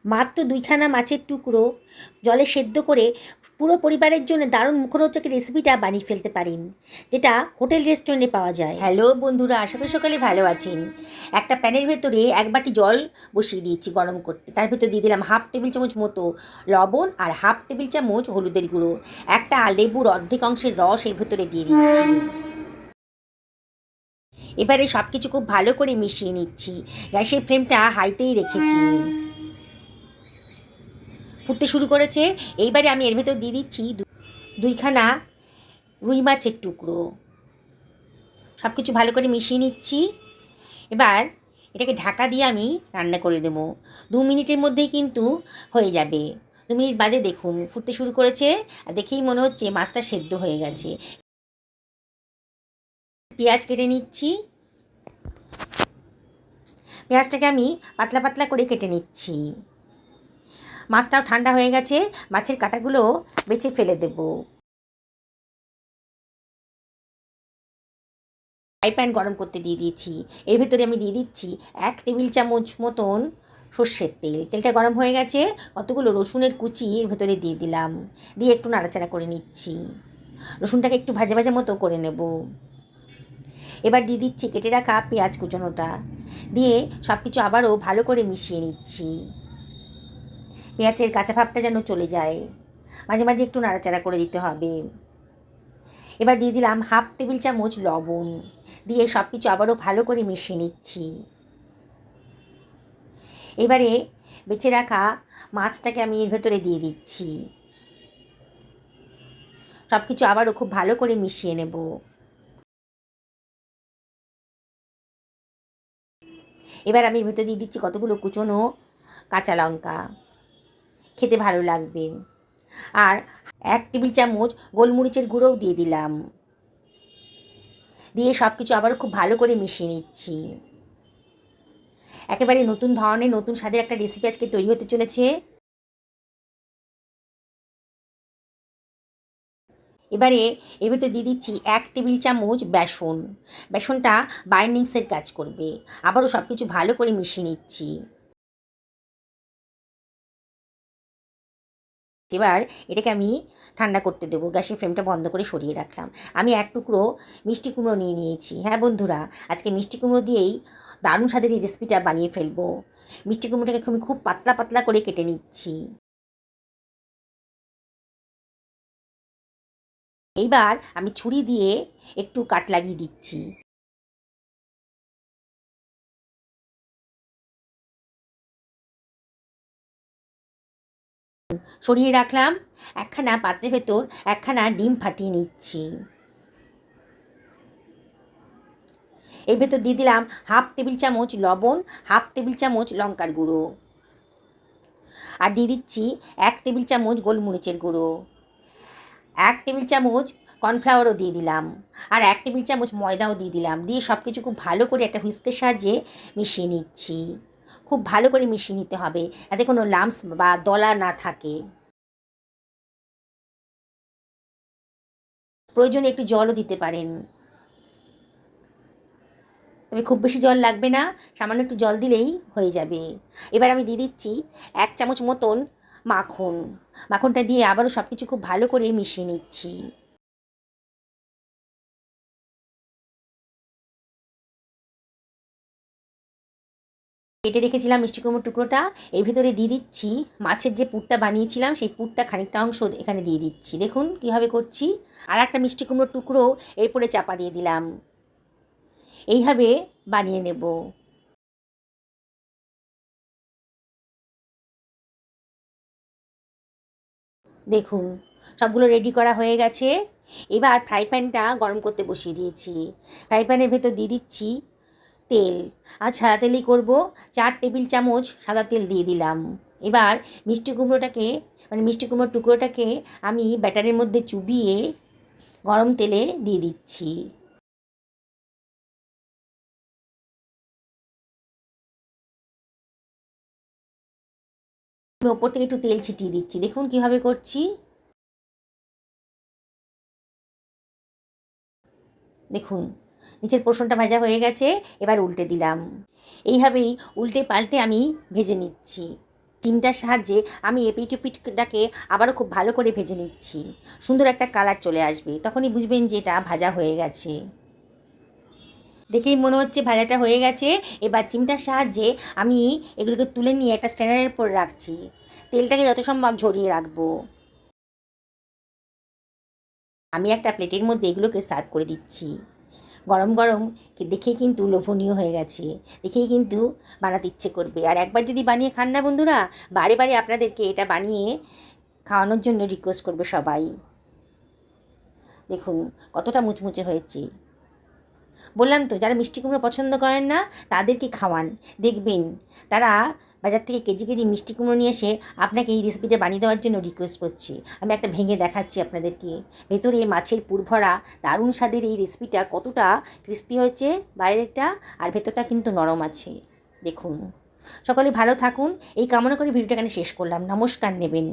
মাত্র 2খানা মাছের টুকরো জলে সেদ্ধ করে পুরো পরিবারের জন্য দারুণ মুখরোচক রেসিপিটা বানিয়ে ফেলতে পারেন, যেটা হোটেল রেস্টুরেন্টে পাওয়া যায়। হ্যালো বন্ধুরা, আশা করি সকালে ভালো আছেন। একটা প্যানের ভেতরে 1 বাটি জল বসিয়ে দিয়েছি গরম করতে। তার ভেতর দিয়ে দিলাম 1/2 টেবিল চামচ মতো লবণ আর 1/2 টেবিল চামচ হলুদের গুঁড়ো। একটা লেবুর অর্ধেক অংশের রস এর ভেতরে দিয়ে দিচ্ছি। এবারে সব কিছু খুব ভালো করে মিশিয়ে নিচ্ছি। গ্যাসের ফ্লেমটা হাইতেই রেখেছি। ফুটতে শুরু করেছে। এইবারে আমি এর ভেতর দিয়ে দিচ্ছি 2খানা রুই মাছের টুকরো। সব কিছু ভালো করে মিশিয়ে নিচ্ছি। এবার এটাকে ঢাকা দিয়ে আমি রান্না করে দেবো। 2 মিনিটের মধ্যেই কিন্তু হয়ে যাবে। 2 মিনিট বাদে দেখুন ফুটতে শুরু করেছে, আর দেখেই মনে হচ্ছে মাছটা সেদ্ধ হয়ে গেছে। পেঁয়াজ কেটে নিচ্ছি। পেঁয়াজটাকে আমি পাতলা পাতলা করে কেটে নিচ্ছি। মাছটাও ঠান্ডা হয়ে গেছে, মাছের কাঁটাগুলো বেছে ফেলে দেব। ফ্রাই প্যান গরম করতে দিয়ে দিয়েছি। এর ভেতরে আমি দিয়ে দিচ্ছি 1 টেবিল চামচ মতন সর্ষের তেল। তেলটা গরম হয়ে গেছে, কতগুলো রসুনের কুচি এর ভেতরে দিয়ে দিলাম। দিয়ে একটু নাড়াচাড়া করে নিচ্ছি। রসুনটাকে একটু ভাজা ভাজা মতো করে নেব। এবার দিয়ে দিচ্ছি কেটে রাখা পেঁয়াজ কুচনোটা। দিয়ে সব কিছু আবারও ভালো করে মিশিয়ে নিচ্ছি। পেঁয়াজের কাঁচা ভাবটা যেন চলে যায়, মাঝে মাঝে একটু নাড়াচাড়া করে দিতে হবে। এবার দিয়ে দিলাম 1/2 টেবিল চামচ লবণ। দিয়ে সব কিছু আবারও ভালো করে মিশিয়ে নিচ্ছি। এবারে বেছে রাখা মাছটাকে আমি এর ভেতরে দিয়ে দিচ্ছি। সব কিছু আবারও খুব ভালো করে মিশিয়ে নেব। এবার আমি এর ভেতরে দিয়ে দিচ্ছি কতগুলো কুচনো কাঁচা লঙ্কা, খেতে ভালো লাগবে। আর 1 টেবিল চামচ গোলমরিচের গুঁড়োও দিয়ে দিলাম। দিয়ে সব কিছু আবারও খুব ভালো করে মিশিয়ে নিচ্ছি। একেবারে নতুন ধরনের নতুন স্বাদের একটা রেসিপি আজকে তৈরি হতে চলেছে। এবারে এর ভেতরে দিয়ে দিচ্ছি 1 টেবিল চামচ বেসন। বেসনটা বাইন্ডিংসের কাজ করবে। আবারও সব কিছু ভালো করে মিশিয়ে নিচ্ছি। এবার এটাকে আমি ঠান্ডা করতে দেবো। গ্যাসের ফ্লেমটা বন্ধ করে সরিয়ে রাখলাম। আমি 1 টুকরো মিষ্টি কুমড়ো নিয়ে নিয়েছি। হ্যাঁ বন্ধুরা, আজকে মিষ্টি কুমড়ো দিয়েই দারুণ স্বাদের এই রেসিপিটা বানিয়ে ফেলবো। মিষ্টি কুমড়োটাকে আমি খুব পাতলা পাতলা করে কেটে নিচ্ছি। এইবার আমি ছুরি দিয়ে একটু কাট লাগিয়ে দিচ্ছি। সরিয়ে রাখলাম। একখানা পাত্রের ভেতর একখানা ডিম ফাটিয়ে নিচ্ছি। এর ভেতর দিয়ে দিলাম 1/2 টেবিল চামচ লবণ, 1/2 টেবিল চামচ লঙ্কার গুঁড়ো, আর দিয়ে দিচ্ছি 1 টেবিল চামচ গোলমরিচের গুঁড়ো। 1 টেবিল চামচ কর্নফ্লাওয়ারও দিয়ে দিলাম, আর 1 টেবিল চামচ ময়দাও দিয়ে দিলাম। দিয়ে সব কিছু খুব ভালো করে একটা হুইস্কের সাহায্যে মিশিয়ে নিচ্ছি। খুব ভালো করে মিশিয়ে নিতে হবে, যাতে কোনো লাম্পস বা দলা না থাকে। প্রয়োজনে একটু জলও দিতে পারেন, তবে খুব বেশি জল লাগবে না, সামান্য একটু জল দিলেই হয়ে যাবে। এবার আমি দিয়ে দিচ্ছি 1 চামচ মতন মাখন। মাখনটা দিয়ে আবারও সব কিছু খুব ভালো করে মিশিয়ে নিচ্ছি। কেটে রেখেছিলাম মিষ্টি কুমড়োর টুকরোটা এর ভিতরে দিয়ে দিচ্ছি। মাছের যে পুরটা বানিয়েছিলাম সেই পুরটা খানিকটা অংশ এখানে দিয়ে দিচ্ছি। দেখুন কীভাবে করছি। আর একটা মিষ্টি কুমড়োর টুকরো এরপরে চাপা দিয়ে দিলাম। এইভাবে বানিয়ে নেব। দেখুন সবগুলো রেডি করা হয়ে গেছে। এবার ফ্রাই প্যানটা গরম করতে বসিয়ে দিয়েছি। ফ্রাই প্যানের ভেতর দিয়ে দিচ্ছি তেল। আজ সাদা তেলই করব। 4 টেবিল চামচ সাদা তেল দিয়ে দিলাম। এবার মিষ্টি কুমড়োটাকে মিষ্টি কুমড়োর টুকরোটাকে আমি ব্যাটারের মধ্যে চুবিয়ে গরম তেলে দিয়ে দিচ্ছি। আমি ওপর থেকে একটু তেল ছিটিয়ে দিচ্ছি। দেখুন কীভাবে করছি। দেখুন নিচের পোর্শনটা ভাজা হয়ে গেছে। এবার উল্টে দিলাম। এইভাবেই উল্টে পাল্টে আমি ভেজে নিচ্ছি। চিমটার সাহায্যে আমি এপিঠ ওপিঠটাকে আবারও খুব ভালো করে ভেজে নিচ্ছি। সুন্দর একটা কালার চলে আসবে, তখনই বুঝবেন যে এটা ভাজা হয়ে গেছে। দেখেই মনে হচ্ছে ভাজাটা হয়ে গেছে। এবার চিমটার সাহায্যে আমি এগুলোকে তুলে নিয়ে একটা স্ট্যান্ডারের উপর রাখছি। তেলটাকে যত সম্ভব ঝরিয়ে রাখবো। আমি একটা প্লেটের মধ্যে এগুলোকে সার্ভ করে দিচ্ছি। গরম গরম দেখেই কিন্তু লোভনীয় হয়ে গেছে, দেখেই কিন্তু বানাতে ইচ্ছে করবে। আর একবার যদি বানিয়ে খান না বন্ধুরা, বারে বারে আপনাদেরকে এটা বানিয়ে খাওয়ানোর জন্য রিকোয়েস্ট করবে সবাই। দেখুন কতটা মুচমুচে হয়েছে। বললাম তো, যারা মিষ্টি কুমড়ো পছন্দ করেন না তাদেরকে খাওয়ান, দেখবেন তারা বাজার থেকে কেজি কেজি মিষ্টি কুমড়ো নিয়ে এসে আপনাকে এই রেসিপিটা বানিয়ে দেওয়ার জন্য রিকোয়েস্ট করছি। আমি একটা ভেঙে দেখাচ্ছি আপনাদেরকে। ভেতরে মাছের পুরভরা দারুণ স্বাদের এই রেসিপিটা কতটা ক্রিস্পি হয়েছে বাইরেরটা, আর ভেতরটা কিন্তু নরম আছে। দেখুন, সকলে ভালো থাকুন এই কামনা করে ভিডিওটা এখানে শেষ করলাম। নমস্কার নেবেন।